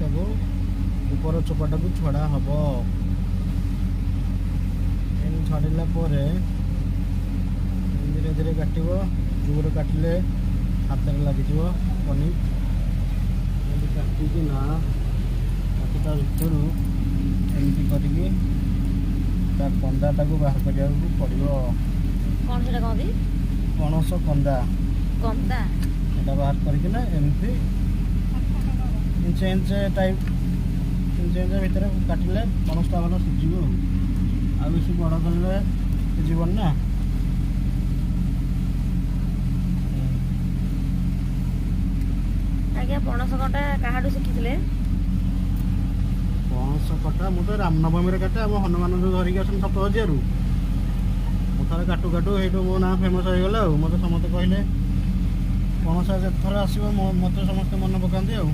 ତାକୁ ଉପର ଚୋପାଟାକୁ ଛଡ଼ା ହବ। ଏମିତି ଛାଡ଼ିଲା ପରେ ଧୀରେ ଧୀରେ କାଟିବ। ଜୋରେ କାଟିଲେ ହାତରେ ଲାଗିଯିବ ପନିର। ଏମିତି କାଟିକିନା ତାକୁ ତା ଭିତରୁ ଏମିତି କରିକି ତା କନ୍ଦାଟାକୁ ବାହାର କରିବାକୁ ପଡ଼ିବ। କ'ଣ ସେଟା କହନ୍ତି? ପଣସ କନ୍ଦା। କନ୍ଦା ଏଟା ବାହାର କରିକିନା ଏମିତି ଇଞ୍ଚେ ଇଞ୍ଚେ ଟାଇପ୍ ଇଞ୍ଚେ ଇଞ୍ଚେ ଭିତରେ କାଟିଲେ ପଣସଟା ଭଲ ସିଝିବ। ଆଉ ବେଶୀ ବଡ଼ କଲେ ସିଝିବନି ନା। ଆଜ୍ଞା ପଣସ କଣ୍ଟା କାହାଠୁ ଶିଖିଥିଲେ? ପଣସ କଟା ମୁଁ ତ ରାମନବମୀରେ କାଟେ। ଆମ ହନୁମାନ ଯେଉଁ ଧରିକି ଆସନ୍ତି ସପ୍ତଶଯ୍ୟାରୁ, ମୁଁ ଥରେ କାଟୁ କାଟୁ ସେଇଠୁ ମୋ ନାଁ ଫେମସ୍ ହେଇଗଲା। ଆଉ ମୋତେ ସମସ୍ତେ କହିଲେ ପଣସ ଯେତେଥର ଆସିବ ମୋତେ ସମସ୍ତେ ମନେ ପକାନ୍ତି ଆଉ।